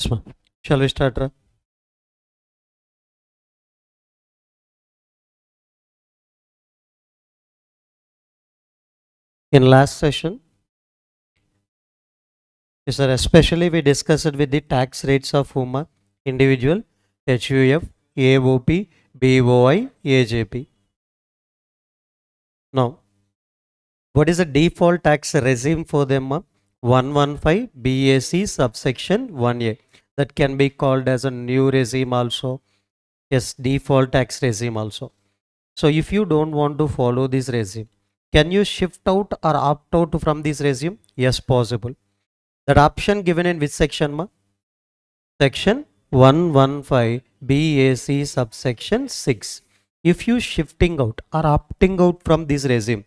Yes, ma'am. Shall we start? In last session, yes, sir, especially we discussed it with the tax rates of whom individual, HUF, AOP, BOI, AJP. Now, what is the default tax regime for them? 115 BAC subsection 1A. That can be called as a new regime also. Yes, default tax regime also. So if you don't want to follow this regime, can you shift out or opt out from this regime? Yes, possible. That option given in which section, ma? Section 115 BAC subsection 6. If you shifting out or opting out from this regime,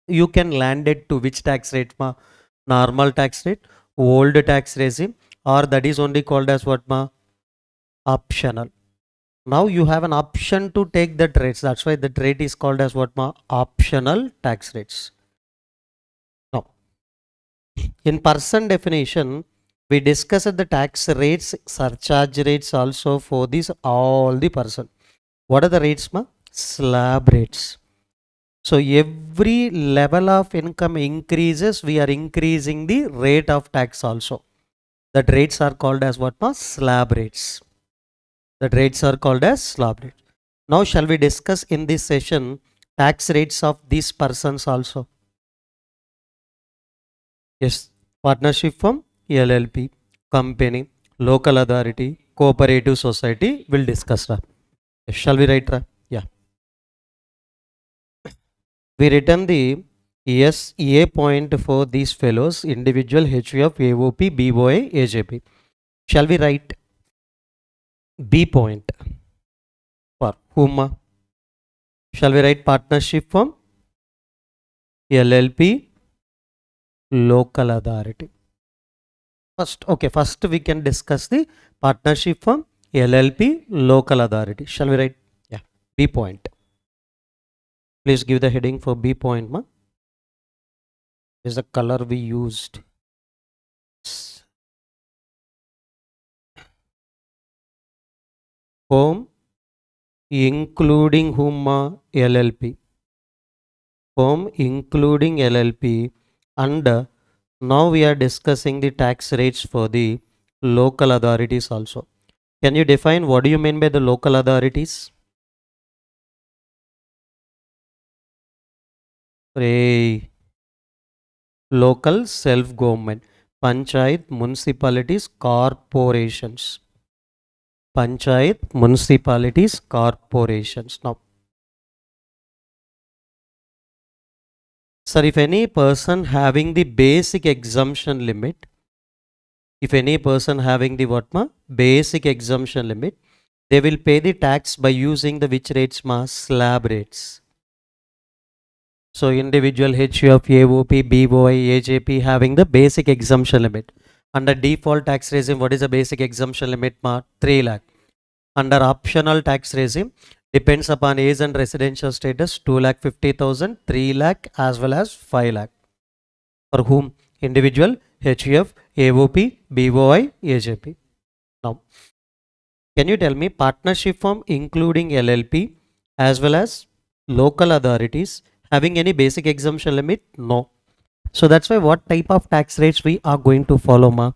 you can land it to which tax rate, ma? Normal tax rate, old tax regime, or that is only called as what, ma? Optional. Now you have an option to take that rates. That's why the rate is called as what, ma? Optional tax rates. Now, in person definition, we discussed the tax rates, surcharge rates also for this all the person. What are the rates, ma? Slab rates. So every level of income increases, we are increasing the rate of tax also. That rates are called as what, ma? Slab rates. That rates are called as slab rates. Now shall we discuss in this session tax rates of these persons also? Yes, partnership firm, LLP, company, local authority, cooperative society will discuss. Yes, shall we write? Yeah. We written the yes A point for these fellows, individual, HUF, AOP, BOI, AJP. Shall we write B point for whom? Shall we write partnership firm, LLP, local authority? First we can discuss the partnership firm, LLP, local authority. Shall we write? Yeah, B point. Please give the heading for B point, ma. This is the color we used. Firm, including whom, ma? LLP. Firm, including LLP, and now we are discussing the tax rates for the local authorities also. Can you define what do you mean by the local authorities? Local self-government, panchayat, municipalities, corporations. Panchayat, municipalities, corporations. Now, sir, if any person having the basic exemption limit, if any person having the what, ma? Basic exemption limit, they will pay the tax by using the which rates, ma? Slab rates. So individual HUF, AOP, BOI, AJP having the basic exemption limit. Under default tax regime, what is the basic exemption limit, ma? 3 lakh. Under optional tax regime, depends upon age and residential status, 2,50,000, 3 lakh as well as 5 lakh. For whom? Individual, HUF, AOP, BOI, AJP. Now, can you tell me partnership firm including LLP as well as local authorities having any basic exemption limit? No. So that's why what type of tax rates we are going to follow, ma?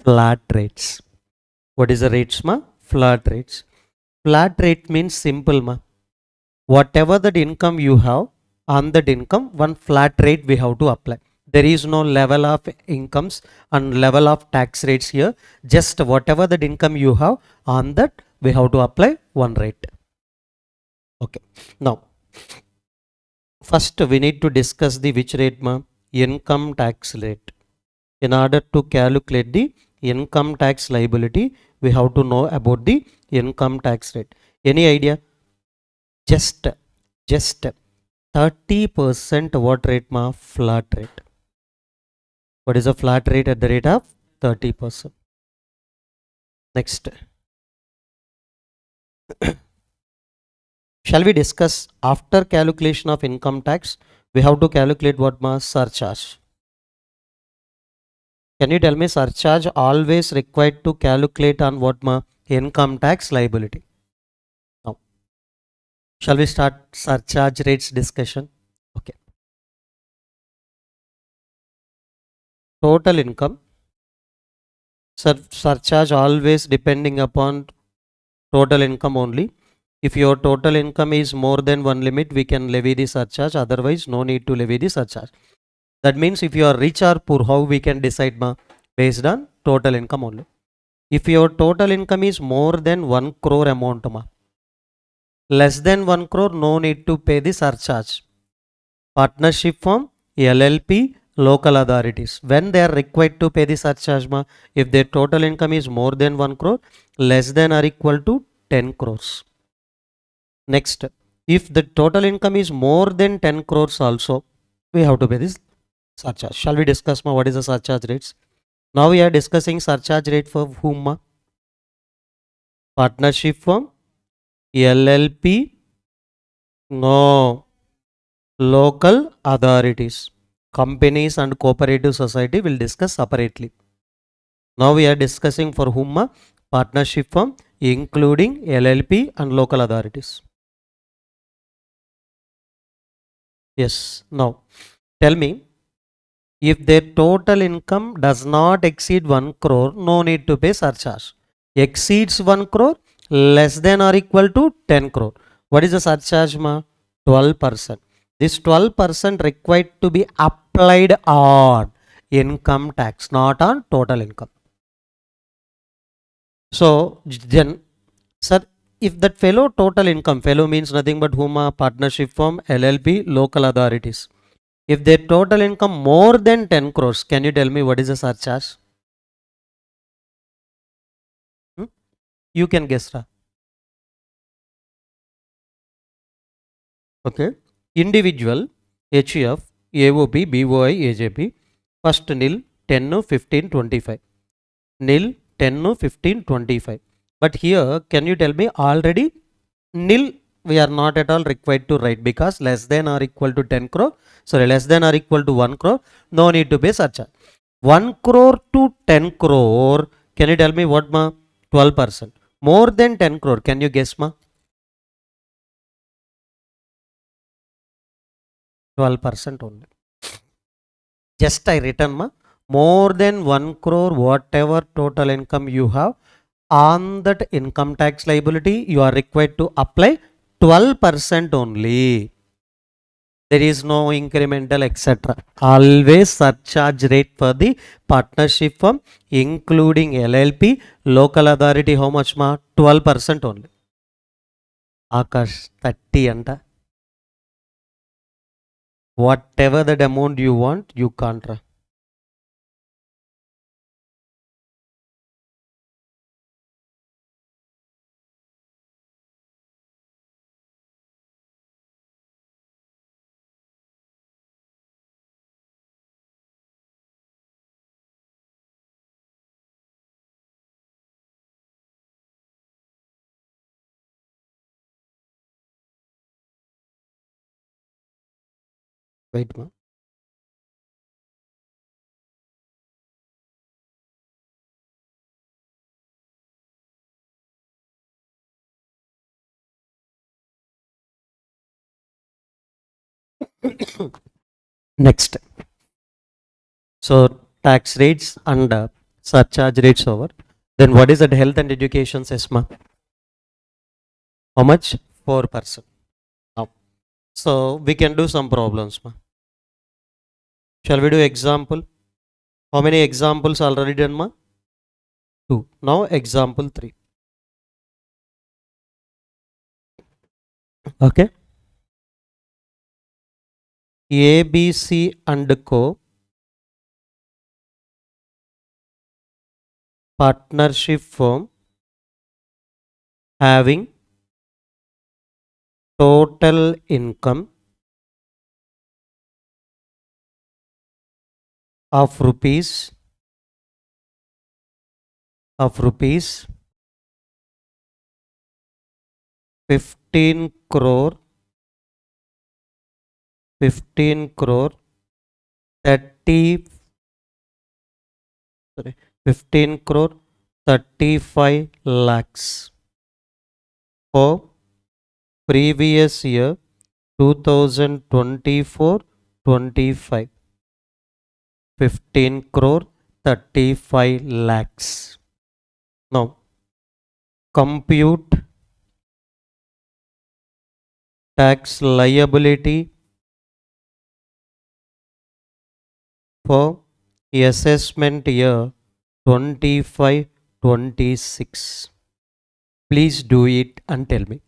Flat rates. What is the rates, ma? Flat rates. Flat rate means simple, ma. Whatever that income you have, on that income, one flat rate we have to apply. There is no level of incomes and level of tax rates here. Just whatever that income you have, on that we have to apply one rate. Okay. Now, first we need to discuss the which rate, ma? Income tax rate. In order to calculate the income tax liability, we have to know about the income tax rate. Any idea? Just 30% what rate, ma? Flat rate. What is a flat rate at the rate of 30%? Next. Shall we discuss after calculation of income tax, we have to calculate what, ma? Surcharge. Can you tell me surcharge always required to calculate on what ma? Income tax liability. Now, shall we start surcharge rates discussion? Okay. Total income. Surcharge always depending upon total income only. If your total income is more than one limit, we can levy the surcharge. Otherwise, no need to levy the surcharge. That means if you are rich or poor, how we can decide ma? Based on total income only. If your total income is more than 1 crore amount ma, less than 1 crore, no need to pay the surcharge. Partnership firm, LLP, local authorities, when they are required to pay the surcharge ma, if their total income is more than 1 crore, less than or equal to 10 crores. Next, if the total income is more than 10 crores also, we have to pay this surcharge. Shall we discuss ma, what is the surcharge rates? Now we are discussing surcharge rate for whom ma? Partnership firm, LLP, no, local authorities. Companies and cooperative society will discuss separately. Now we are discussing for whom ma? Partnership firm, including LLP and local authorities. Yes. Now tell me, if their total income does not exceed 1 crore, no need to pay surcharge. Exceeds 1 crore, less than or equal to 10 crore. What is the surcharge ma? 12%. This 12% required to be applied on income tax, not on total income. So then, sir, if that fellow total income, fellow means nothing but whom a partnership firm, LLP, local authorities. If their total income more than 10 crores, can you tell me what is the surcharge? You can guess. Okay. Individual, HEF, AOP, BOI, AJP, first nil, 10, 15, 25. Nil, 10, 15, 25. But here, can you tell me already nil we are not at all required to write because less than or equal to 10 crore, sorry, less than or equal to 1 crore, no need to pay surcharge. 1 crore to 10 crore, can you tell me what ma? 12%. More than 10 crore, can you guess ma? 12% only. Just I written ma, more than 1 crore, whatever total income you have, on that income tax liability, you are required to apply 12% only. There is no incremental, etc. Always surcharge rate for the partnership firm, including LLP, local authority, how much ma? 12% only. Akash, 30 anta. Whatever the amount you want, you can't. Wait ma. Next. So tax rates and surcharge rates over. Then what is that health and education SESMA? How much? 4%. Now, so we can do some problems ma. Shall we do example? How many examples already done ma? 2. Now example 3. Okay. ABC and Co. partnership firm having total income of rupees 15 crore 30 sorry, 15 crore 35 lakhs for previous year 2024-25. 15 crore 35 lakhs. Now compute tax liability for assessment year 25-26. Please do it and tell me.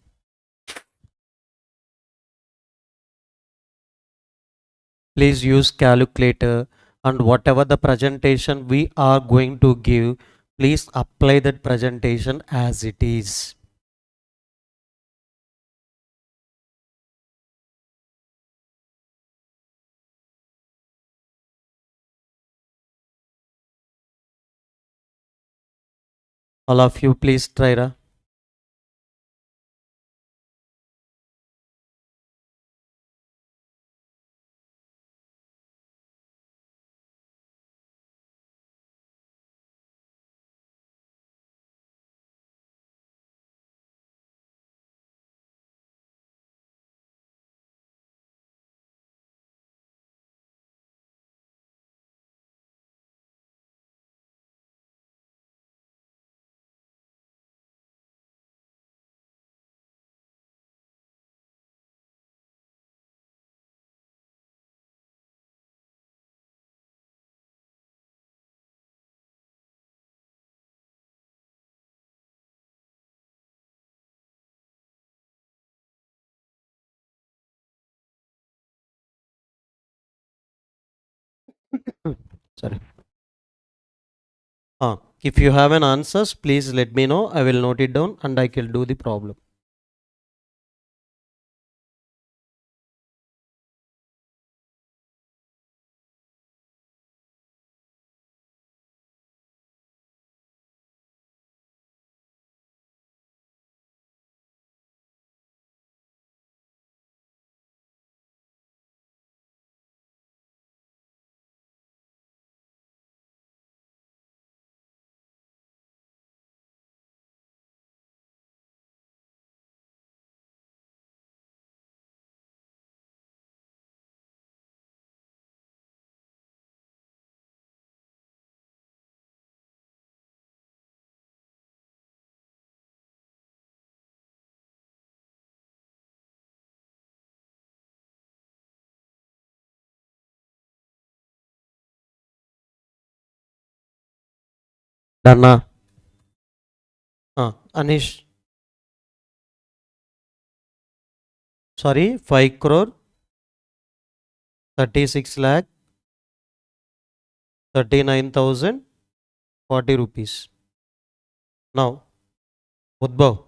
Please use calculator, and whatever the presentation we are going to give, please apply that presentation as it is. All of you please try. Sorry. If you have an answers, please let me know. I will note it down and I can do the problem. Dana. Anish. Sorry, 5 crore 36 lakh 39,040 rupees. Now, Udbhav.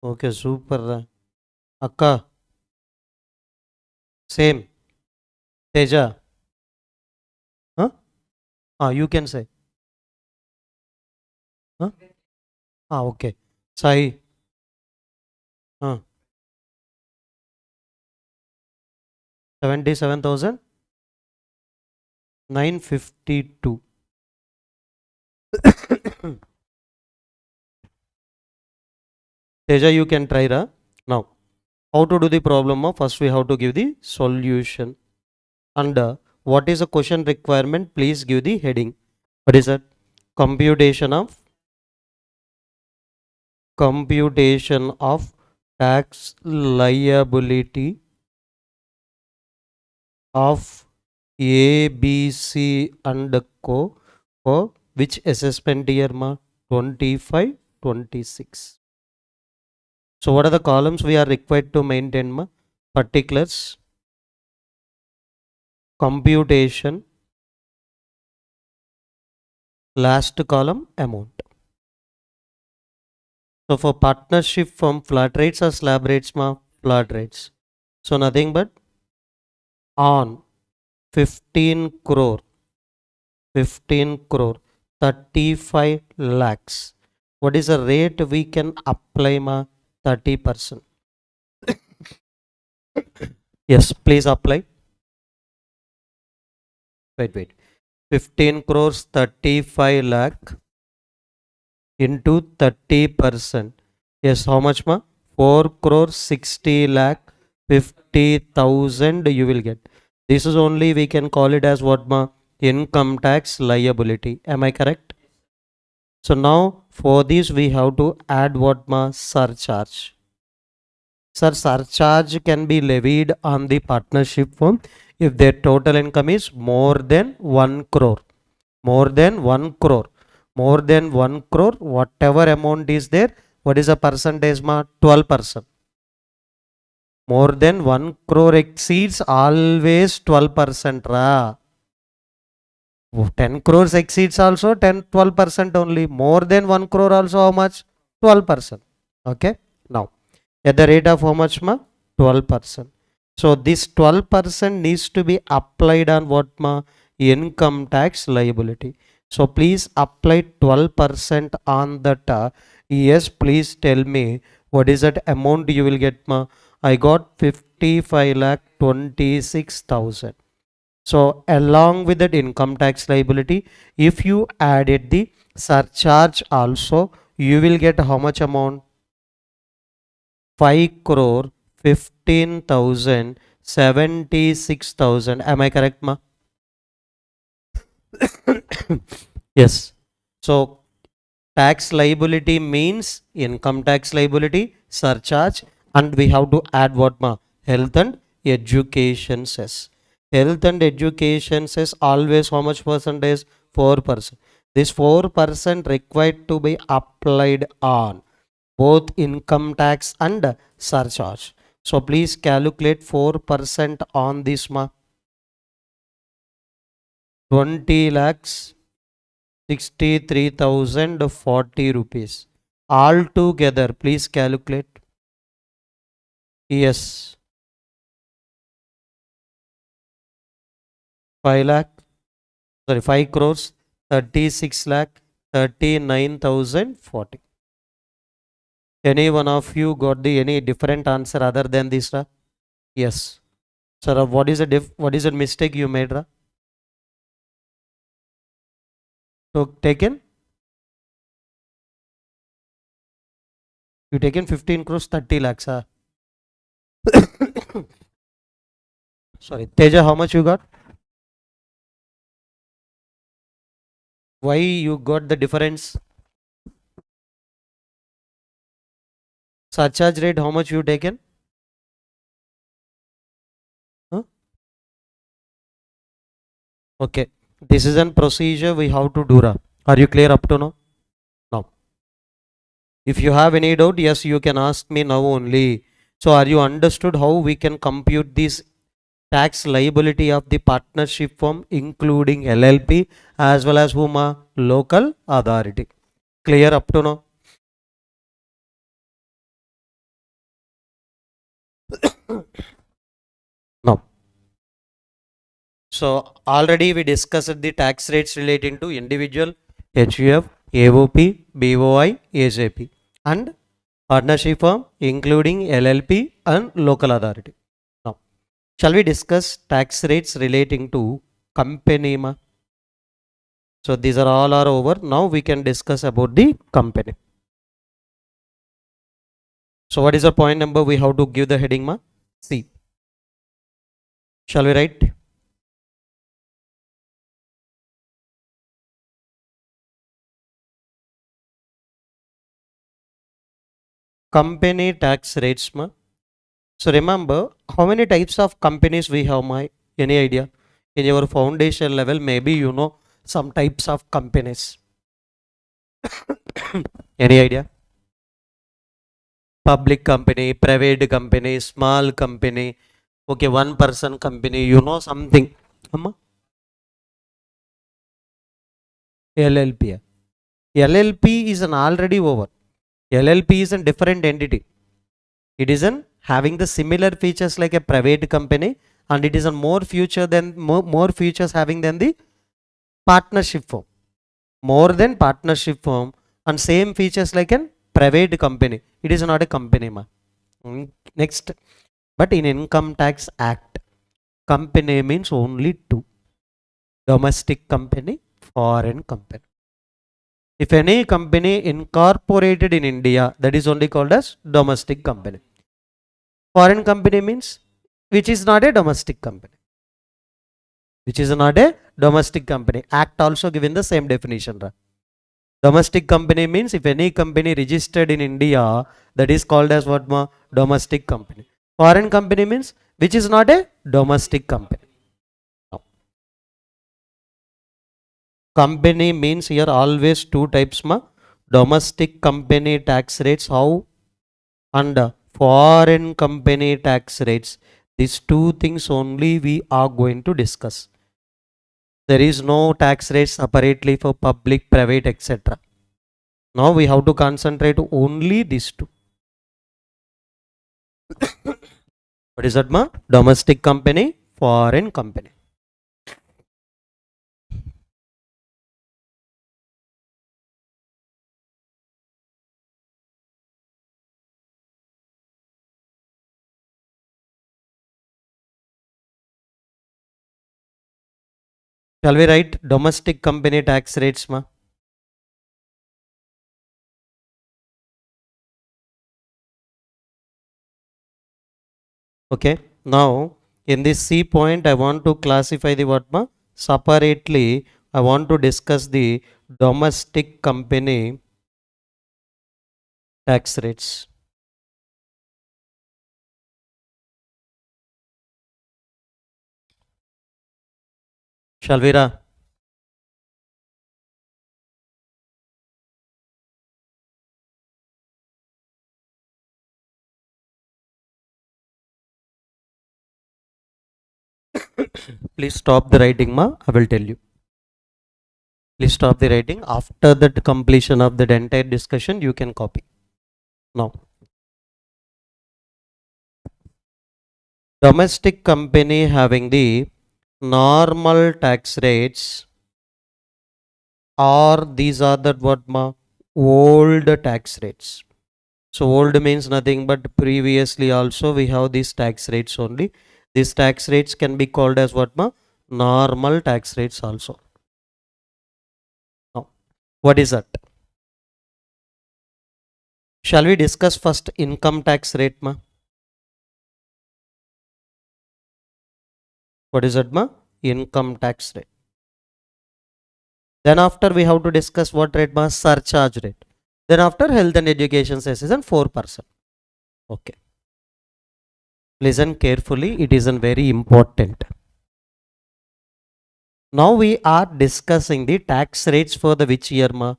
Okay, super. Akka. Same. Teja. Huh? You can say. Huh? Okay. Sai. 77,952. Teja, you can try. Now, how to do the problem? First, we have to give the solution. And what is the question requirement? Please give the heading. What is that? Computation of tax liability of A, B, C and Co for which assessment year? 25-26. So what are the columns we are required to maintain? Particulars, computation, last column amount. So for partnership from flat rates or slab rates? Flat rates. So nothing but on 15 crore 35 lakhs. What is the rate we can apply? 30%. Yes, please apply. Wait. 15 crores 35 lakh into 30%. Yes, how much ma? 4 crores 60 lakh 50,000 you will get. This is only we can call it as what ma? Income tax liability. Am I correct? So now for this we have to add what ma? Surcharge. Sir, surcharge can be levied on the partnership firm if their total income is more than 1 crore. More than 1 crore. More than 1 crore, whatever amount is there, what is the percentage ma? 12%. More than 1 crore exceeds always 12% ra. 10 crores exceeds also 12% only. More than 1 crore also how much? 12%. Okay. Now, at the rate of how much ma? 12%. So this 12% needs to be applied on what ma? Income tax liability. So please apply 12% on that. Yes, please tell me what is that amount you will get ma? I got 55 lakh 26,000. So along with that income tax liability, if you added the surcharge also, you will get how much amount? 5 crore 15,000 76,000. Am I correct ma? Yes. So tax liability means income tax liability, surcharge, and we have to add what ma? Health and education cess. Health and education cess always how much percentage? 4%. This 4% required to be applied on both income tax and surcharge. So please calculate 4% on this ma. 20 lakhs 63,040 rupees. All together, please calculate. Yes, 5 lakh, 5 crores, 36 lakh, 39,040. Any one of you got the any different answer other than this? Yes. Sir, what is the mistake you made? So taken? You taken 15 crores, 30 lakhs. Sorry. Teja, how much you got? Why you got the difference? Surcharge rate, how much you taken? Huh? Okay. This is an procedure we have to do. Are you clear up to now? Now. If you have any doubt, yes, you can ask me now only. So are you understood how we can compute this tax liability of the partnership firm including LLP as well as whom a local authority? Clear up to now? Now. So already we discussed the tax rates relating to individual, HUF, AOP, BOI, AJP and partnership firm including LLP and local authority. Now, shall we discuss tax rates relating to company? So these are all are over. Now we can discuss about the company. So what is the point number? We have to give the heading ma? C. Shall we write? Company tax rates ma. So remember how many types of companies we have my any idea? In your foundation level, maybe you know some types of companies. Any idea? Public company, private company, small company, okay, one person company, you know something. LLP. LLP is an already over. LLP is a different entity. It isn't having the similar features like a private company, and it is a more features having than the partnership firm. More than partnership firm and same features like a private company. It is not a company ma. Next, but in Income Tax Act, company means only two. Domestic company, foreign company. If any company incorporated in India, that is only called as domestic company. Foreign company means which is not a domestic company. Which is not a domestic company. Act also given the same definition. Domestic company means if any company registered in India, that is called as what? Domestic company. Foreign company means which is not a domestic company. Now, company means here always two types. Domestic company tax rates how and foreign company tax rates. These two things only we are going to discuss. There is no tax rates separately for public, private, etc. Now we have to concentrate only these two. What is that, ma? Domestic company, foreign company. Shall we write domestic company tax rates, ma? Okay. Now in this C point, I want to classify the what, ma? Separately, I want to discuss the domestic company tax rates. Shall we? Please stop the writing, ma. I will tell you. Please stop the writing. After the completion of the entire discussion, you can copy. Now, domestic company having the normal tax rates, or these are the what, ma? Old tax rates. So old means nothing but previously also we have these tax rates only. These tax rates can be called as what, ma? Normal tax rates also. Now, what is that? Shall we discuss first income tax rate, ma? What is that, ma? Income tax rate. Then after we have to discuss what rate, ma? Surcharge rate. Then after health and education cess and 4%. Okay. Listen carefully. It is very important. Now we are discussing the tax rates for the which year, ma?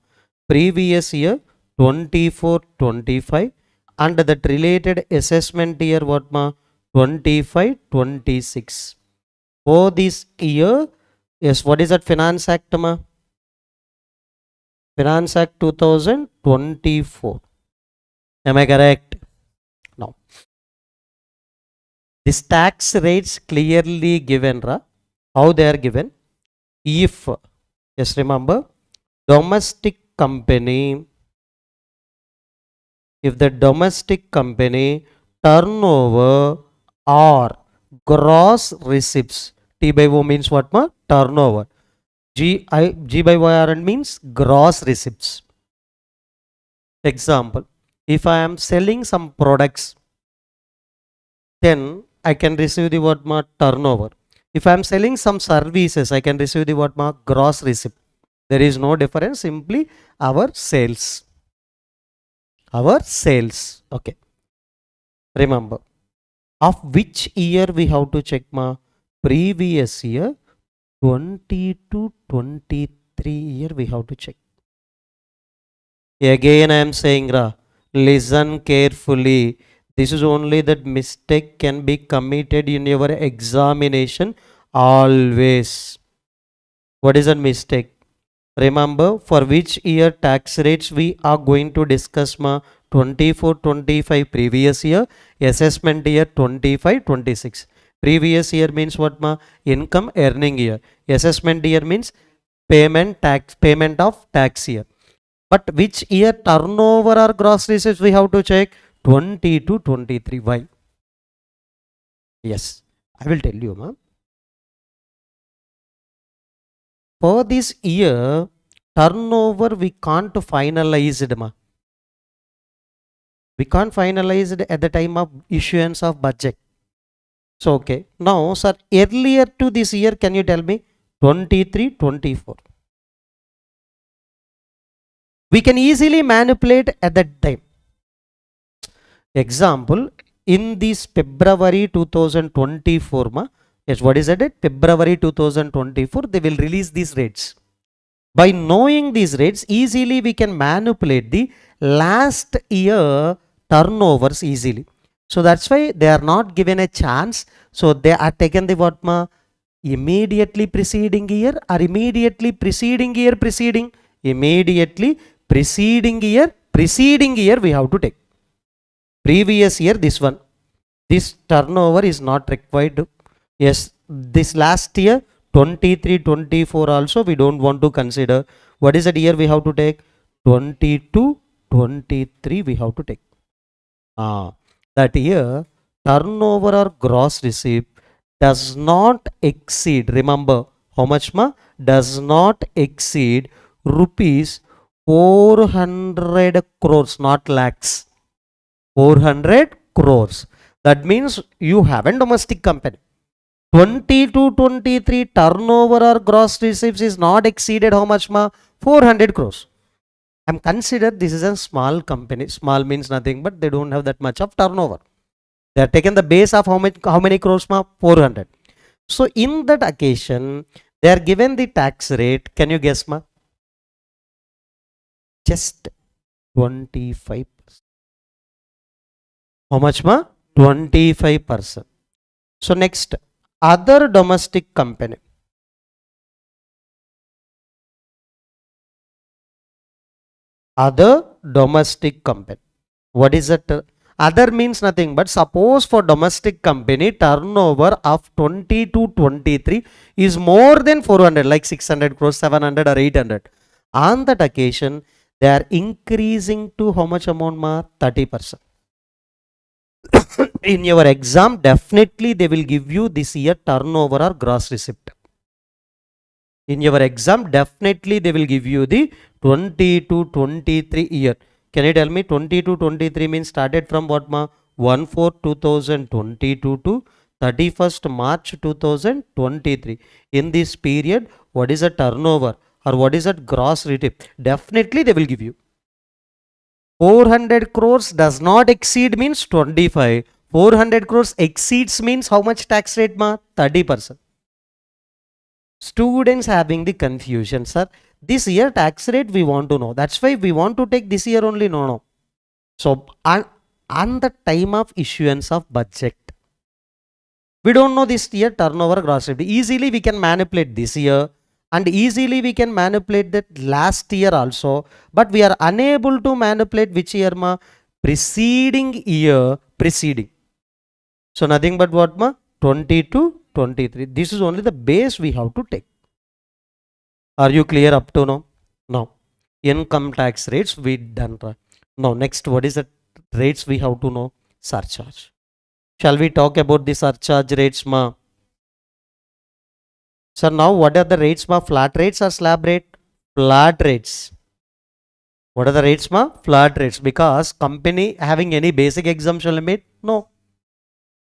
Previous year 24-25 and that related assessment year what, ma? 25-26. For this year, yes, what is that Finance Act, ma? Finance Act 2024. Am I correct? Now, this tax rates clearly given, how they are given? If, yes, remember, domestic company, if the domestic company turnover or gross receipts, T by O means what, ma? Turnover. G by YRN means gross receipts. Example, if I am selling some products, then I can receive the what, ma? Turnover. If I am selling some services, I can receive the what, ma? Gross receipt. There is no difference, simply our sales. Our sales. Okay. Remember, of which year we have to check, ma? Previous year 20 to 23 year we have to check. Again I am saying, listen carefully. This is only that mistake can be committed in your examination always. What is that mistake? Remember for which year tax rates we are going to discuss, ma? 24-25 previous year, assessment year 25-26. Previous year means what, ma? Income earning year. Assessment year means payment of tax year. But which year turnover or gross receipts we have to check? 20 to 23. Why? Yes, I will tell you, ma'am. for this year, turnover we can't finalize it, ma. We can't finalize it at the time of issuance of budget. So, okay. Now, sir, earlier to this year, can you tell me? 23, 24. We can easily manipulate at that time. Example, in this February 2024, ma, yes, what is that? February 2024, they will release these rates. By knowing these rates, easily we can manipulate the last year turnovers easily. So that's why they are not given a chance. So they are taken the what, ma? Immediately preceding year or immediately preceding year preceding? Immediately preceding year we have to take. Previous year, this one. This turnover is not required. Yes, this last year 23, 24 also we don't want to consider. What is that year we have to take? 22, 23 we have to take. That year turnover or gross receipt does not exceed, remember how much, ma? Does not exceed rupees 400 crores, not lakhs. 400 crores. That means you have a domestic company. 22-23 turnover or gross receipts is not exceeded how much, ma? 400 crores. I'm considered this is a small company. Small means nothing, but they don't have that much of turnover. They are taken the base of how many crores, ma? 400. So in that occasion, they are given the tax rate. Can you guess, ma? Just 25%. How much, ma? 25%. So next, other domestic company. Other domestic company. What is that? Other means nothing but suppose for domestic company turnover of 20 to 23 is more than 400, like 600 crores, 700 or 800. On that occasion, they are increasing to how much amount, ma? 30%. In your exam, definitely they will give you this year turnover or gross receipt. In your exam, definitely they will give you the 20 to 23 year. Can you tell me 20 to 23 means started from what, ma? 1/4/2022 to 31st March 2023. In this period, what is the turnover or what is that gross receipt? Definitely they will give you. 400 crores does not exceed means 25. 400 crores exceeds means how much tax rate, ma? 30%. Students having the confusion, sir. This year tax rate we want to know. That's why we want to take this year only. No. So on the time of issuance of budget, we don't know this year turnover gross rate. Easily we can manipulate this year and easily we can manipulate that last year also. But we are unable to manipulate which year, ma? Preceding year preceding. So nothing but what, ma? 20 to 23. This is only the base we have to take. Are you clear up to now? Now, income tax rates we done. Now, next, what is the rates we have to know? Surcharge. Shall we talk about the surcharge rates, ma? Sir, now what are the rates, ma? Flat rates or slab rate? Flat rates. What are the rates, ma? Flat rates. Because company having any basic exemption limit? No.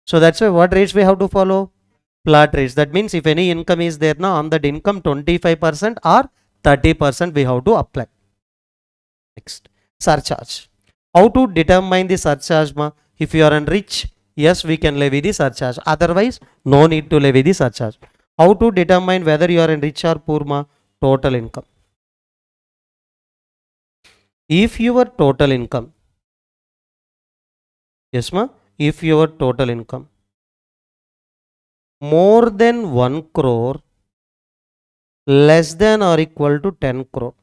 So that's why what rates we have to follow? Flat rates. That means if any income is there now, on that income 25% or 30% we have to apply. Next, surcharge. How to determine the surcharge, ma? If you are rich, yes, we can levy the surcharge. Otherwise, no need to levy the surcharge. How to determine whether you are rich or poor, ma? Total income. If your total income, yes, ma? If your total income more than 1 crore, less than or equal to 10 crore.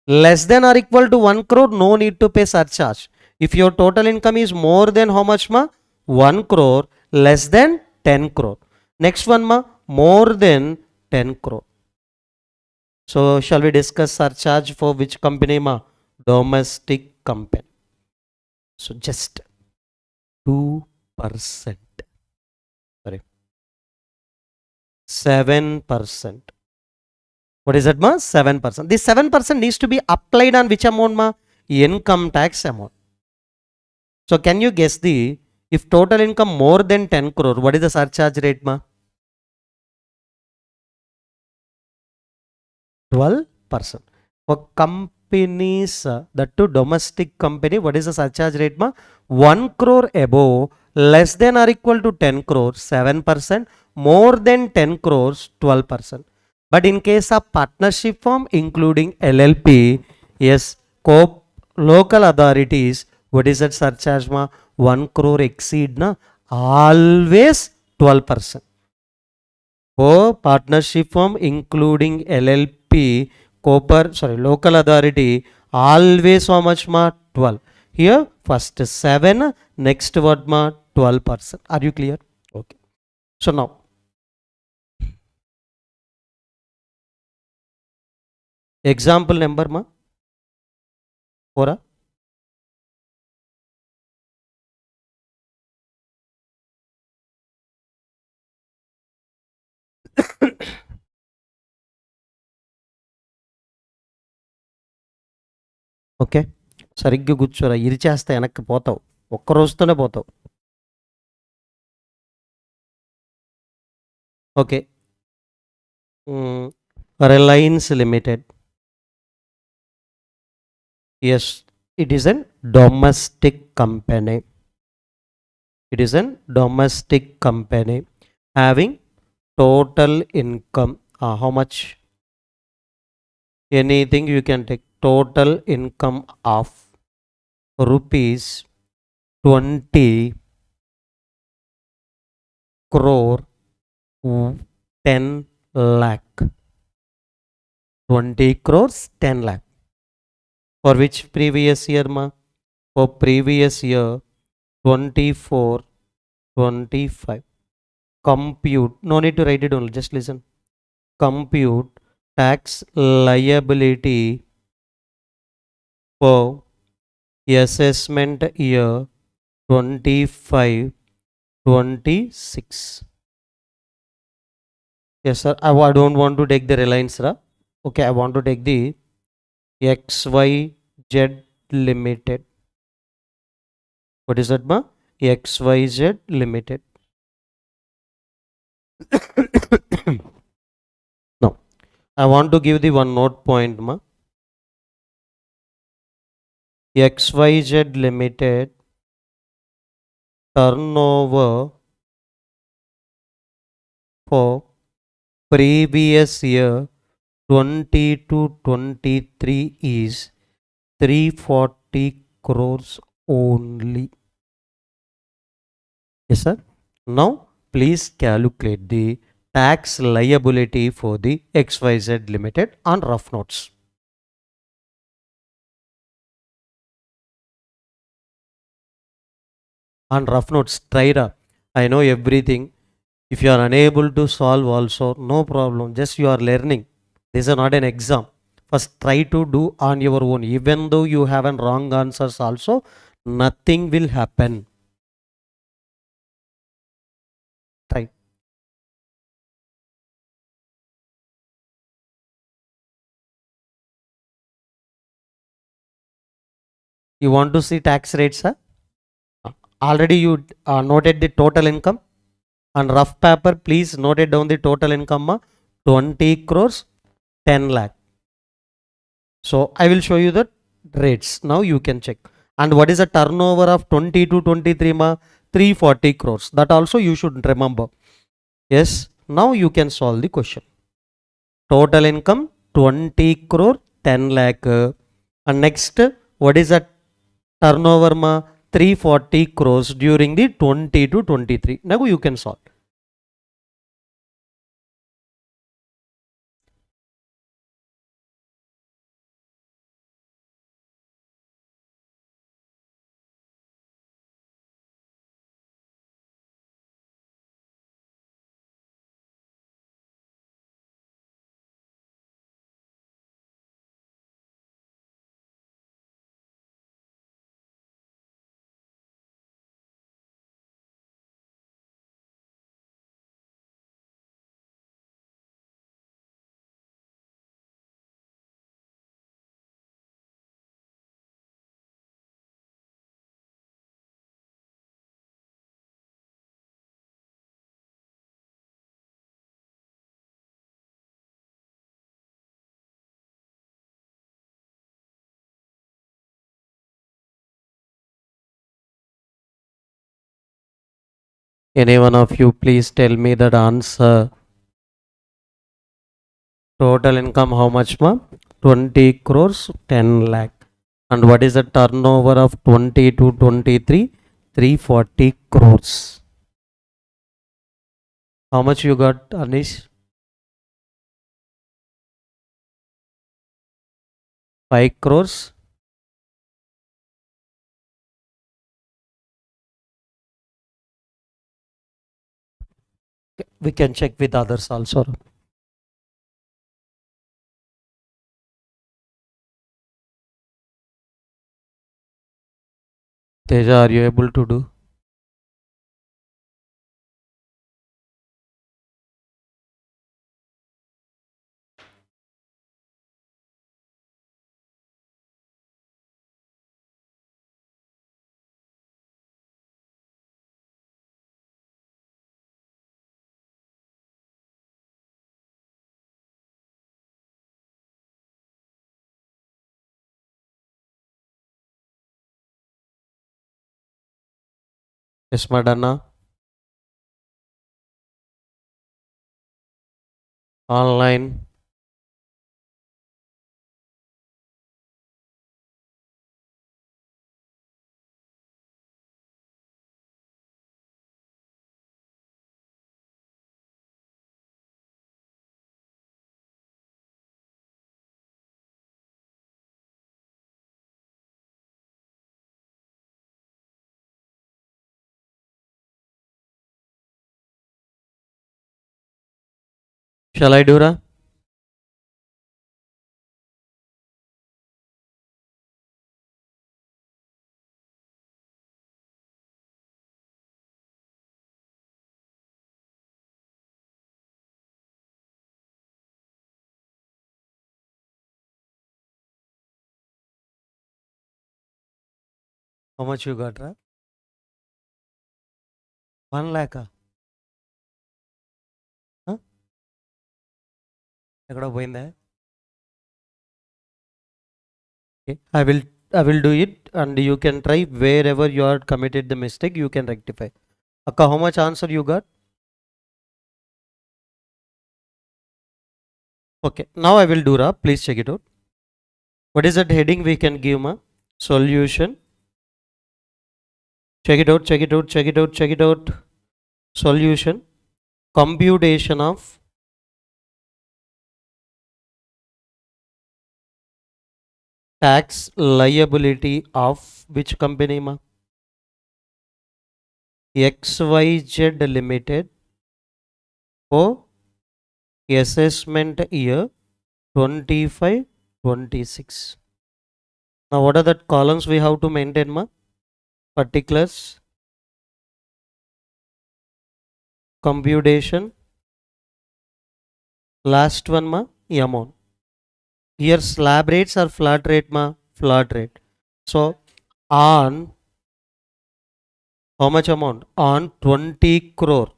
Less than or equal to 1 crore, no need to pay surcharge. If your total income is more than how much, ma? 1 crore, less than 10 crore. Next one, ma? More than 10 crore. So shall we discuss surcharge for which company, ma? Domestic company. So just 2%. Sorry. 7%. What is that ma? 7%. This 7% needs to be applied on which amount ma? Income tax amount. So can you guess the, if total income more than 10 crore, what is the surcharge rate ma? 12%. For companies, that to domestic company, what is the surcharge rate ma? 1 crore above, less than or equal to 10 crores, 7%, more than 10 crores, 12%. But in case of partnership firm, including LLP, yes, local authorities, what is that surcharge ma? 1 crore exceed na, always 12%. For partnership firm including LLP, local authority, always how much ma? 12. Here first 7, next what ma? 12%. Are you clear? Okay. So now, example number ma? 4. Okay, సరిగ్గా కూర్చోరా, ఇరిచేస్తే వెనక్కి పోతావు, ఒక్క రోజుతోనే పోతావు. Okay, Reliance limited, yes, it is an domestic company. It is an domestic company having total income. How much? Anything you can take. Total income of rupees 20 crore 10 lakh. 20 crores 10 lakh. For which previous year ma? For previous year 24 25. Compute. No need to write it only. Just listen. Compute tax liability for assessment year 25-26. Yes sir, I don't want to take the Reliance ra. Okay, I want to take the XYZ Limited. What is that ma? XYZ Limited. No, I want to give the one note point ma. XYZ Limited turnover for previous year 20 to 23 is 340 crores only. Yes sir. Now please calculate the tax liability for the XYZ Limited on rough notes. On rough notes, try ra. I know everything. If you are unable to solve also, no problem. Just you are learning. This is not an exam. First try to do on your own. Even though you have an wrong answers also, nothing will happen. Try. You want to see tax rates, sir? Already you noted the total income. On rough paper, please note it down the total income, 20 crores 10 lakh. So I will show you the rates. Now you can check. And what is the turnover of 20 to 23 ma? 340 crores. That also you should remember. Yes. Now you can solve the question. Total income 20 crore 10 lakh. And next, what is the turnover ma? 340 crores during the 20 to 23. Now you can solve. Any one of you please tell me that answer. Total income how much ma? 20 crores, 10 lakh. And what is the turnover of 20 to 23? 340 crores. How much you got, Anish? 5 crores. We can check with others also. Teja, are you able to do? Yes, Madana. Online. Shall I do that? How much you got, right? 1 lakh. Huh? ఎక్కడ పోయిందా? Okay. I will do it and you can try wherever you are committed the mistake you can rectify. Akka, how much answer you got? Okay. Now I will do ra. Please check it out. What is that heading we can give ma? Solution. Check it out, check it out, check it out, check it out. Solution. Computation of tax liability of which company ma? XYZ Limited for assessment year 25-26. Now what are the columns we have to maintain ma? Particulars, computation, last one ma? Amount. Here slab rates are flat rate ma? Flat rate. So on how much amount? On 20 crore,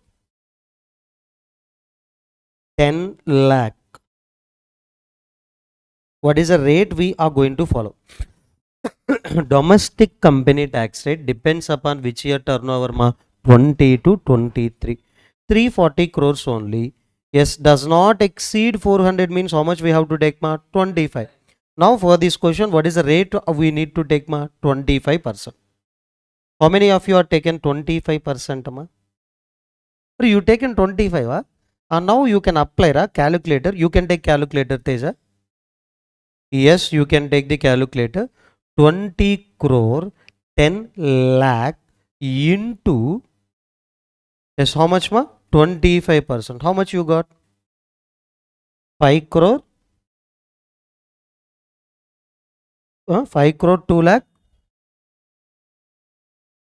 10 lakh. What is the rate we are going to follow? Domestic company tax rate depends upon which year turnover ma? 20 to 23. 340 crores only. Yes, does not exceed 400 means how much we have to take ma? 25. Now for this question, what is the rate we need to take ma? 25%. How many of you are taken 25% ma? You taken 25 and now you can apply a calculator. You can take calculator, Teja. Yes, you can take the calculator. 20 crore 10 lakh into, yes, how much ma? 25%. How much you got? 5 crore 5 crore 2 lakh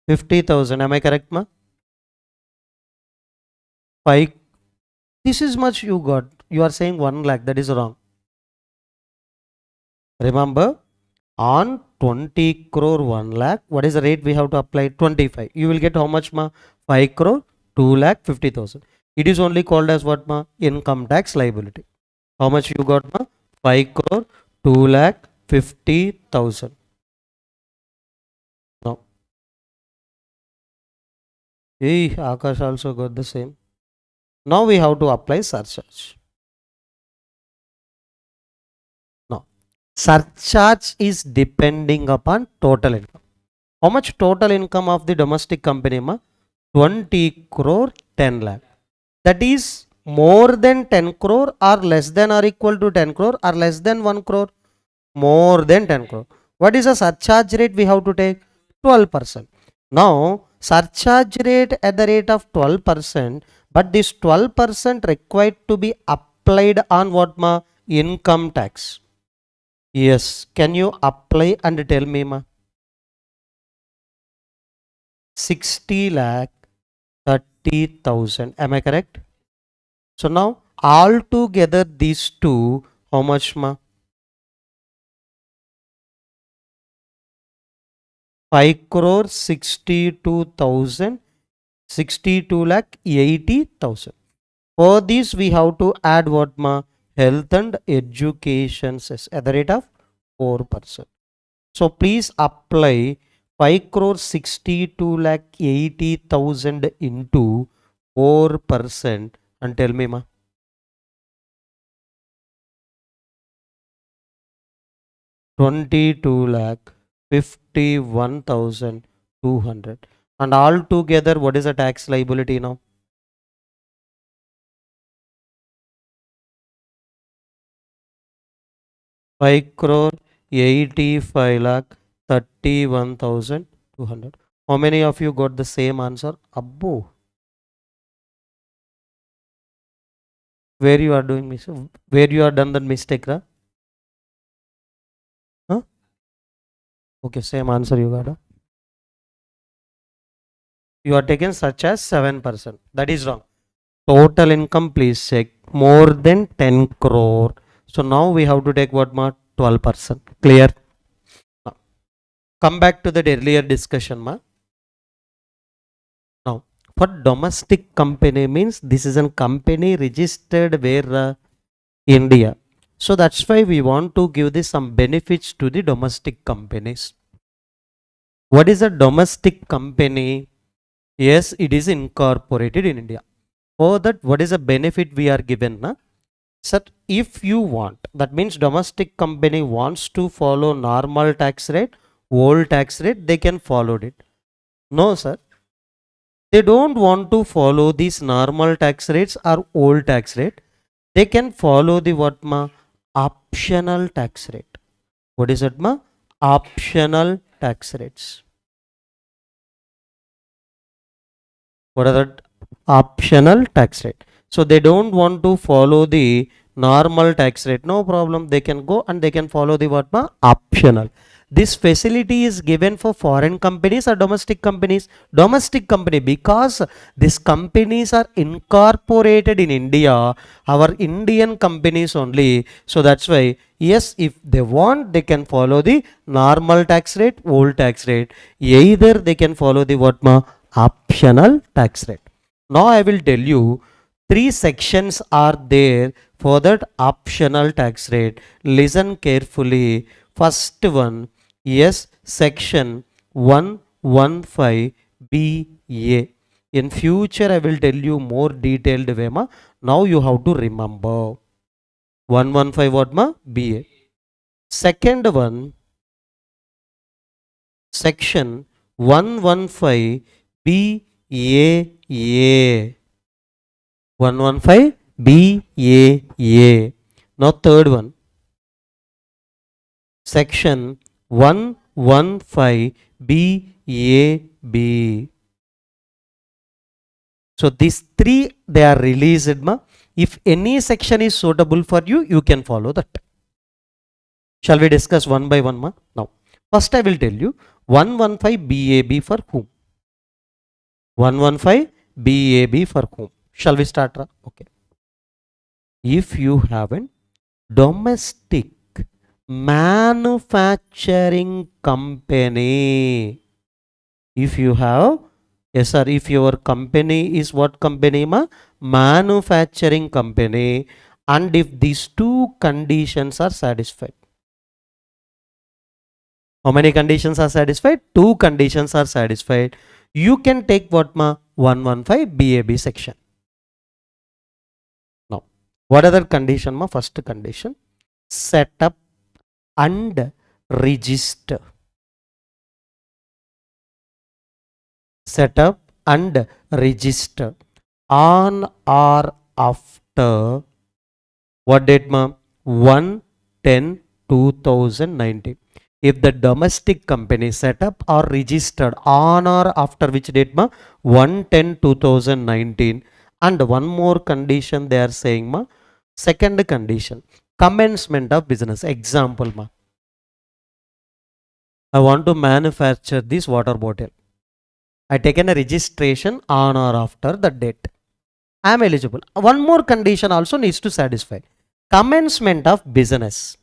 50,000. Am I correct ma? 5, this is much you got. You are saying 1 lakh, that is wrong. Remember, on 20 crore 1 lakh, what is the rate we have to apply? 25. You will get how much ma? 5 crore 2 lakh 50,000. It is only called as what ma? Income tax liability. How much you got ma? 5 crore 2 lakh 50,000. Now Hey, Akash also got the same. Now we have to apply surcharge. Now, surcharge is depending upon total income. How much total income of the domestic company? 20 crore 10 lakh. That is more than 10 crore or less than or equal to 10 crore or less than 1 crore? More than 10 crore. What is the surcharge rate we have to take? 12%. Now, surcharge rate at the rate of 12%, but this 12% required to be applied on what ma? Income tax. Yes, can you apply and tell me ma? 60 lakh 30,000. Am I correct? So now all together these two, how much ma? 5 crore 62,000, 62 lakh 80,000. For this we have to add what ma? Health and education cess at the rate of 4%. So please apply 5 crore 62 lakh 80,000 into 4% and tell me ma. 22 lakh 51,200. And all together, what is the tax liability now? 5 crore 85 lakh 31,200. How many of you got the same answer? Abbo. Where you are doing mistake? Where you are done that mistake, ra? Huh? Okay, same answer you got. You are taken such as 7%. That is wrong. Total income, please check. More than 10 crore. So now we have to take what ma? 12%. Clear? Now, come back to that earlier discussion ma. Now, for domestic company means this is a company registered where India. So that's why we want to give this some benefits to the domestic companies. What is a domestic company? Yes, it is incorporated in India. For that, what is a benefit we are given? Na? Sir, if you want, that means domestic company wants to follow normal tax rate, old tax rate, they can follow it. No, sir. They don't want to follow these normal tax rates or old tax rate. They can follow the what ma? Optional tax rate. What is it ma? Optional tax rates. What are that? Optional tax rate. So they don't want to follow the normal tax rate. No problem. They can go and they can follow the what ma? Optional. This facility is given for foreign companies or domestic companies? Domestic company, because these companies are incorporated in India, our Indian companies only. So that's why, yes, if they want, they can follow the normal tax rate, old tax rate. Either they can follow the what ma? Optional tax rate. Now I will tell you 3 sections are there for that optional tax rate. Listen carefully. First one, yes, section 115BA. In future I will tell you more detailed way ma. Now you have to remember 115 what ma? BA. Second one, section 115 BAA. 115 BAA. Now third one, section 115 BAB. So these three they are released ma. If any section is suitable for you, you can follow that. Shall we discuss one by one ma? Now, first I will tell you 115 BAB for whom? 115 BAB for whom? Shall we start? Okay. If you have a domestic manufacturing company, if you have, yes sir, if your company is what company ma? Manufacturing company, and if these two conditions are satisfied. How many conditions are satisfied? 2 conditions are satisfied. You can take what ma? 115 BAB section. Now, what other condition ma? First condition, set up and register. Set up and register on or after what date ma? 1/10/2019. If the domestic company set up or registered on or after which date ma? 1/10/2019. And one more condition they are saying ma, second condition, commencement of business. Example ma, I want to manufacture this water bottle. I taken a registration on or after the date. I am eligible. One more condition also needs to satisfy. Commencement of business.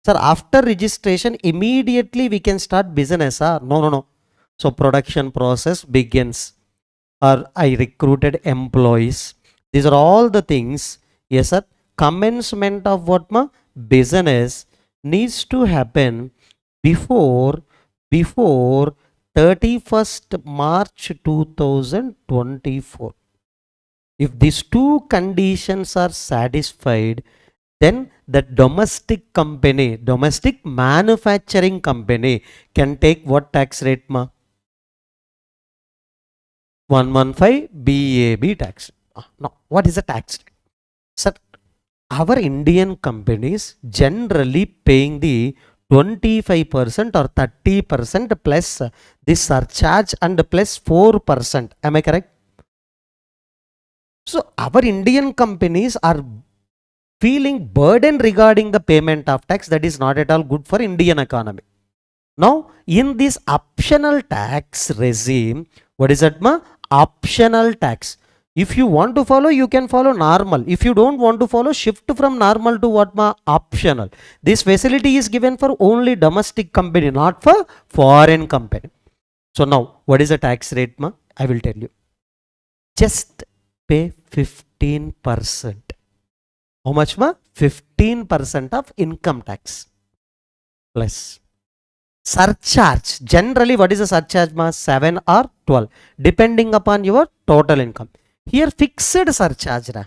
Sir, after registration, immediately we can start business. No. So production process begins. Or I recruited employees. These are all the things. Yes, sir. Commencement of what ma? Business needs to happen before 31st March 2024. If these two conditions are satisfied, then the domestic company, domestic manufacturing company can take what tax rate ma? 115 BAB tax. Now, what is the tax rate? Sir, our Indian companies generally paying the 25% or 30% plus this surcharge and plus 4%. Am I correct? So our Indian companies are feeling burden regarding the payment of tax. That is not at all good for Indian economy. Now in this optional tax regime, what is that ma? Optional tax. If you want to follow, you can follow normal. If you don't want to follow, shift from normal to what ma? Optional. This facility is given for only domestic company, not for foreign company. So now what is the tax rate ma? I will tell you. Just pay 15%. How much ma? 15% of income tax plus surcharge. Generally what is the surcharge ma? 7 or 12 depending upon your total income. Here fixed surcharge ra.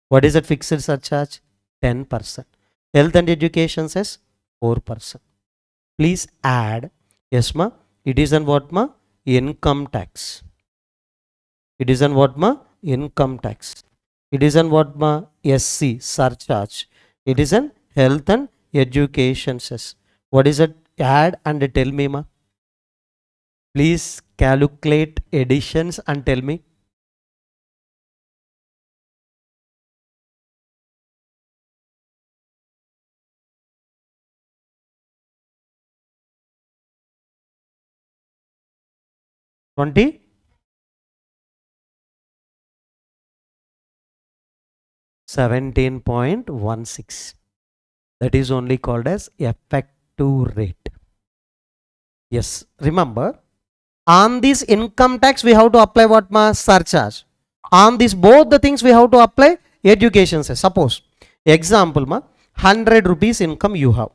What is that fixed surcharge? 10%. Health and education says 4%. Please add. Yes ma? It is an what ma? Income tax. It is an what ma? Income tax. It is an what ma? SC surcharge. It is an health and education cess. What is it? Add and tell me ma. Please calculate additions and tell me. $20. 17.16. That is only called as effective rate. Yes, remember, on this income tax we have to apply what ma? Surcharge. On this both the things we have to apply education. Suppose example ma, 100 rupees income you have.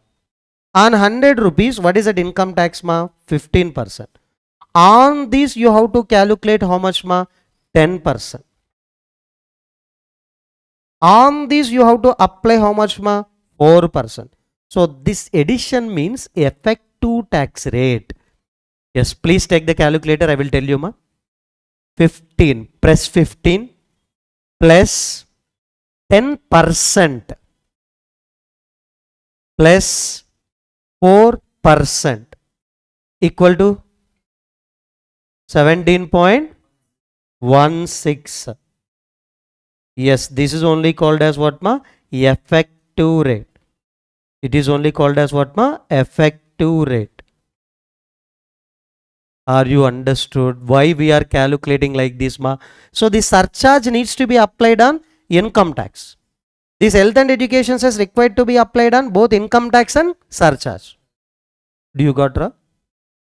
On 100 rupees, what is that income tax ma? 15%. On this you have to calculate how much ma? 10%. On this you have to apply how much ma? 4%. So this addition means effective tax rate. Yes, please take the calculator. I will tell you ma. 15. Press 15 plus 10% plus 4% equal to 17.16. Yes, this is only called as what ma? Effective rate. It is only called as what ma? Effective rate. Are you understood why we are calculating like this ma? So the surcharge needs to be applied on income tax. This health and education is required to be applied on both income tax and surcharge. Do you got it?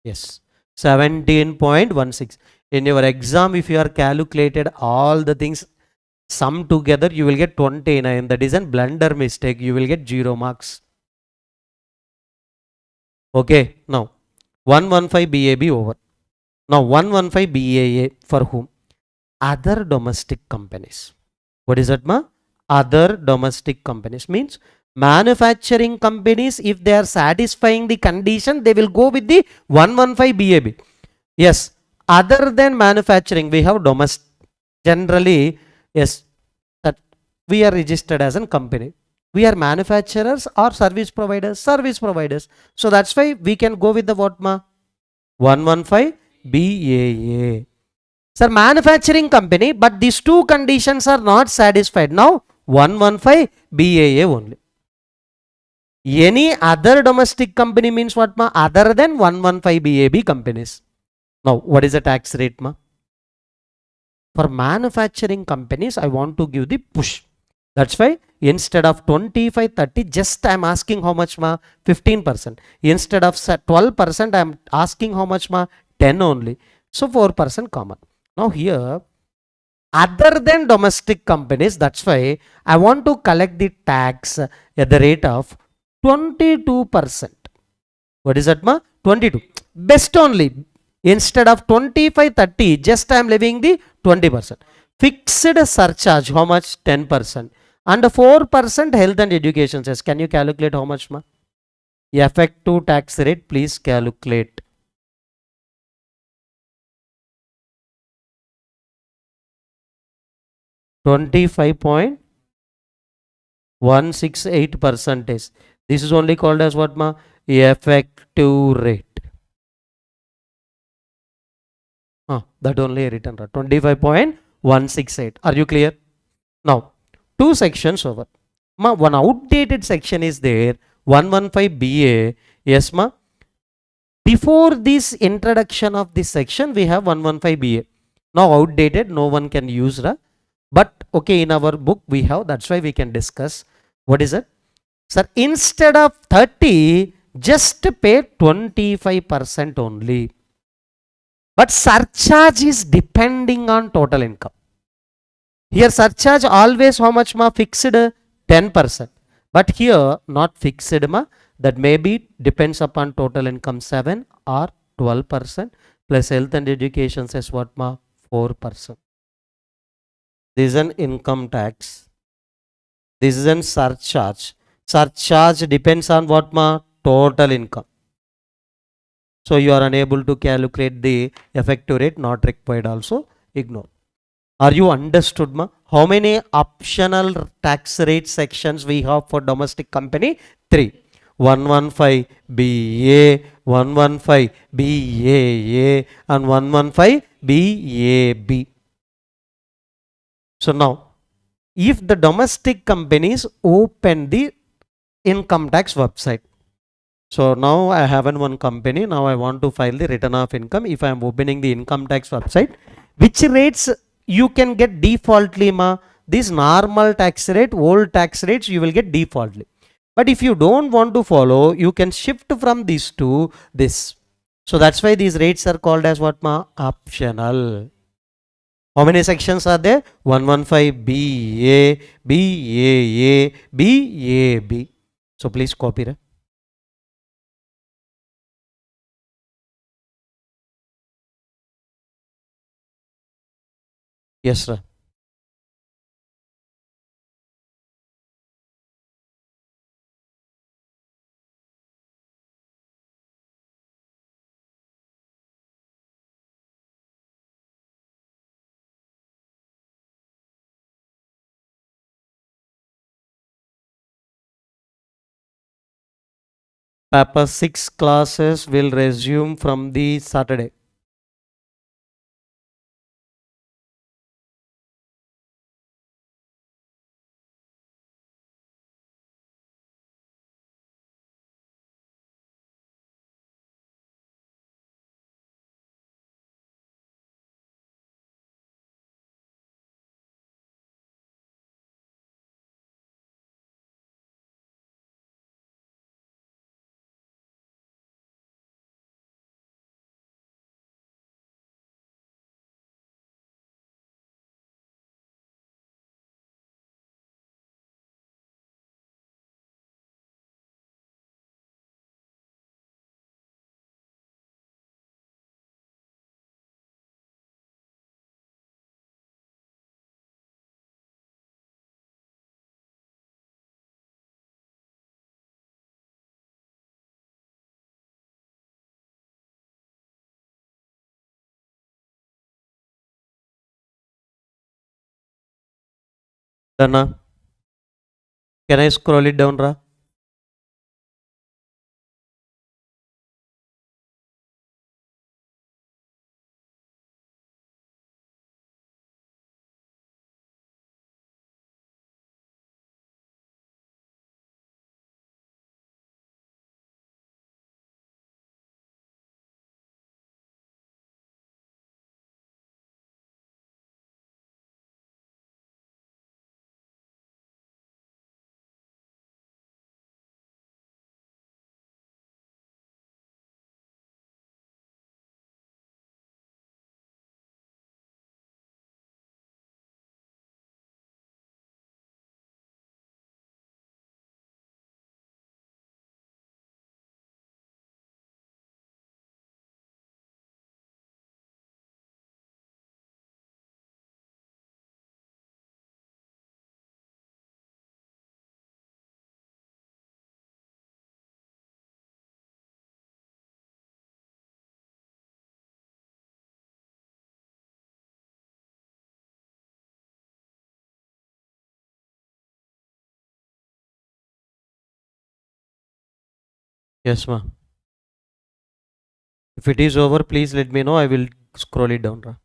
Yes. 17.16. In your exam, if you are calculated all the things sum together, you will get 29. That is a blunder mistake. You will get 0 marks. Okay. Now 115 BAB over. Now 115 BAA for whom? Other domestic companies. What is that, ma? Other domestic companies means manufacturing companies, if they are satisfying the condition, they will go with the 115 BAB. Yes, other than manufacturing, we have domestic. Generally, yes, that we are registered as a company. We are manufacturers or service providers, service providers. So that's why we can go with the what, ma? 115 BAA. Sir, manufacturing company, but these two conditions are not satisfied. Now 115 BAA only. Any other domestic company means what, ma? Other than 115 BAB companies. Now, what is the tax rate, ma? For manufacturing companies, I want to give the push. That's why instead of 25, 30, just I am asking how much, ma? 15%. Instead of 12%, I am asking how much, ma? 10 only. So 4% common. Now here, other than domestic companies, that's why I want to collect the tax at the rate of 22%. What is that, ma? 22. Best only. Instead of 25, 30, just I am leaving the 20%. Fixed surcharge, how much? 10%. And 4% health and education says. Can you calculate how much, ma? Effective tax rate, please calculate. 25.168%. This is only called as what, ma? Effective rate. That only written 25.168. Are you clear? Now, two sections over. Ma, one outdated section is there. 115 BA. Yes, ma. Before this introduction of this section, we have 115 BA. Now outdated, no one can use that. But okay, in our book we have. That's why we can discuss. What is it? Sir, instead of 30, just pay 25% only. But surcharge is depending on total income. Here surcharge always how much, ma? Fixed 10%. But here not fixed, ma. That maybe depends upon total income 7 or 12% plus health and education says what, ma? 4%. This is an income tax. This is an surcharge. Surcharge depends on what, ma? Total income. So you are unable to calculate the effective rate, not required also, ignore. Are you understood, ma? How many optional tax rate sections we have for domestic company? 3. 115 BA, 115 BAA and 115 BAB. So now, if the domestic companies open the income tax website. So now I have one company. Now I want to file the return of income. If I am opening the income tax website, which rates you can get defaultly, ma? This normal tax rate, old tax rates you will get defaultly. But if you don't want to follow, you can shift from this to this. So that's why these rates are called as what, ma? Optional. How many sections are there? 115 BA, BAA, BAB. So please copy it. Yes, sir. Paper 6 classes will resume from the Saturday. Dana, can I scroll it down, Ra? Yes, ma. If it is over, please let me know. I will scroll it down, Ra.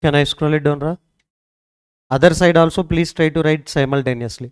Can I scroll it down, Ra? Other side also, please try to write simultaneously.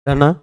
Dana,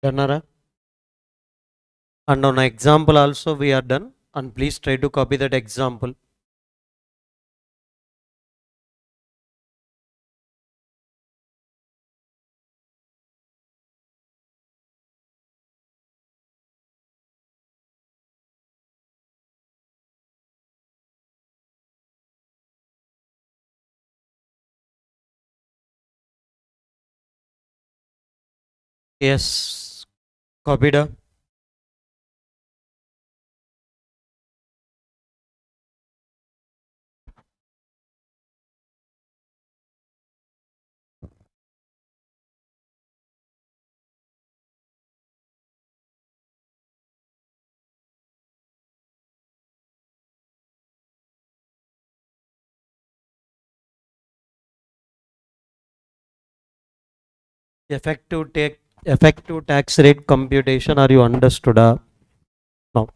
Done, Ara? And on example also we are done. And please try to copy that example. Yes, copied. Effective tax rate computation. Are you understood? No.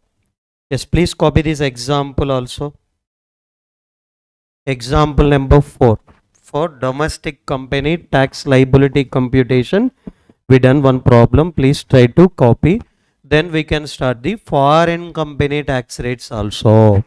Yes, please copy this example also. Example number 4. For domestic company tax liability computation, we done one problem. Please try to copy. Then we can start the foreign company tax rates also.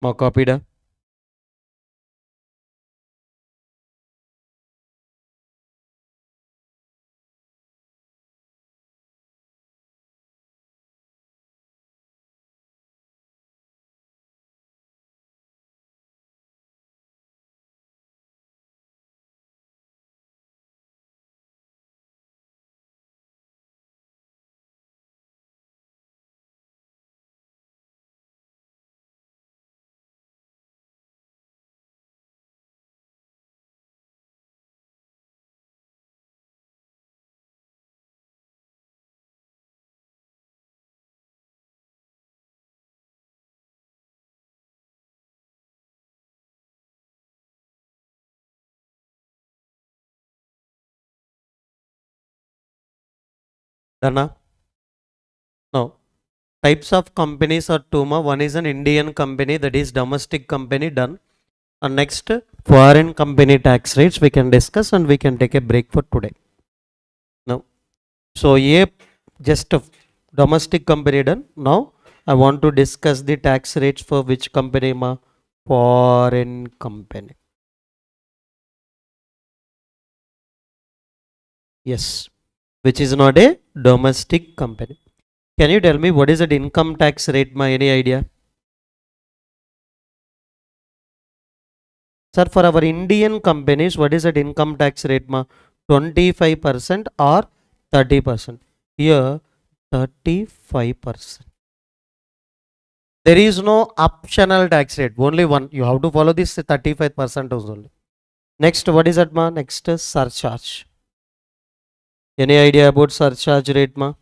More copied. Done. No. Types of companies are two more. One is an Indian company, that is domestic company, done. And next, foreign company tax rates we can discuss, and we can take a break for today. Now, so a just a domestic company done. Now I want to discuss the tax rates for which company? Ma? Foreign company. Yes, which is not a domestic company. Can you tell me what is the income tax rate? Ma? Any idea? Sir, for our Indian companies, what is that income tax rate? Ma? 25% or 30%. Here 35%. There is no optional tax rate, only one. You have to follow this 35% only. Next, what is that ma? Next is surcharge. Any idea about surcharge rate ma?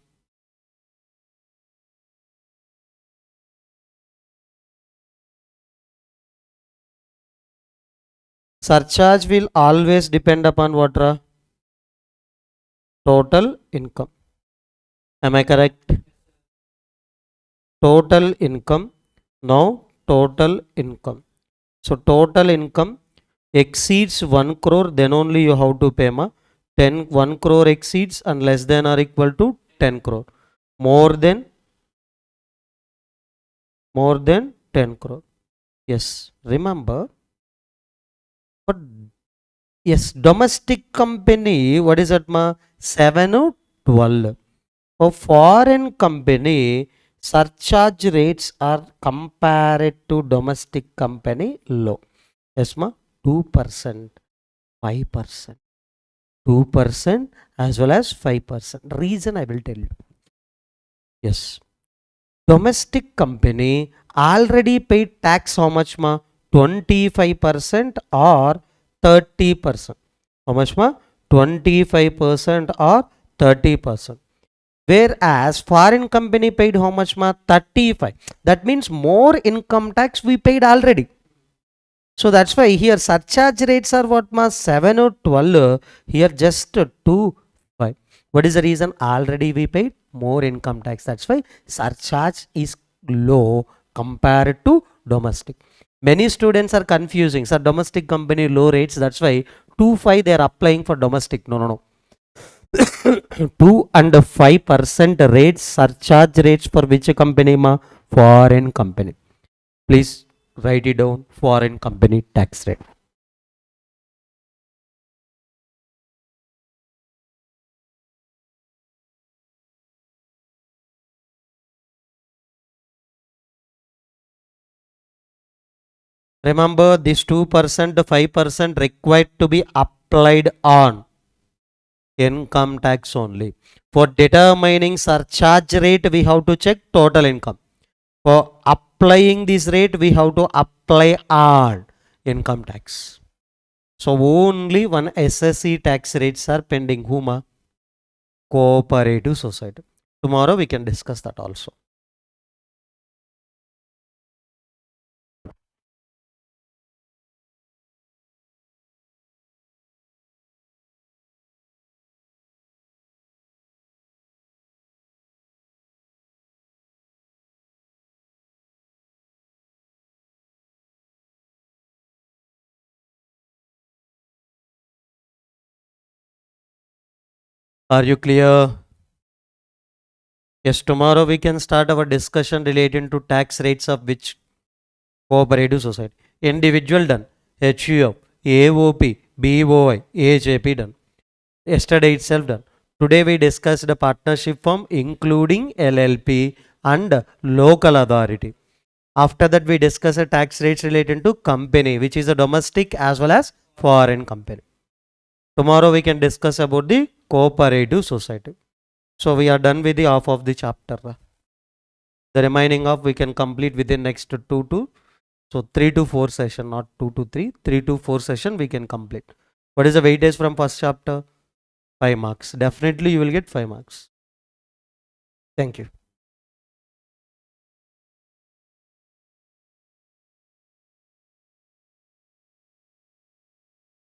Surcharge will always depend upon what ra? Total income. Am I correct? Total income. Now total income. So total income exceeds 1 crore, then only you have to pay ma. 1 crore exceeds and less than or equal to 10 crore. More than 10 crore. Yes, remember. But yes, domestic company, what is that ma? 7 or 12. For foreign company, surcharge rates are compared to domestic company low. Yes ma? 2%, 5%. 2% as well as 5%. Reason I will tell you. Yes. Domestic company already paid tax how much ma? 25% or 30%. How much ma? 25% or 30%. Whereas foreign company paid how much ma? 35. That means more income tax we paid already. So that's why here surcharge rates are what ma? 7 or 12. Here just 2, 5. What is the reason? Already we paid more income tax. That's why surcharge is low compared to domestic. Many students are confusing. Sir, domestic company low rates. That's why 2, 5 they are applying for domestic. No. 2 and 5% rates, surcharge rates for which company ma? Foreign company. Please write it down. Foreign company tax rate. Remember this 2%, 5% required to be applied on income tax only. For determining surcharge rate, we have to check total income. For applying this rate, we have to apply on income tax. So only one SSC tax rates are pending. Whom? Cooperative society. Tomorrow we can discuss that also. Are you clear? Yes, tomorrow we can start our discussion relating to tax rates of which cooperative society. Individual done. HUF, AOP, BOI, AHAP done. Yesterday itself done. Today we discussed the partnership firm including LLP and local authority. After that we discuss a tax rates related to company, which is a domestic as well as foreign company. Tomorrow we can discuss about the cooperative society. So we are done with the half of the chapter. The remaining of we can complete within next 2 to, so 3 to 4 session, not 2 to 3, 3 to 4 session we can complete. What is the weightage from first chapter? 5 marks. Definitely you will get 5 marks. Thank you.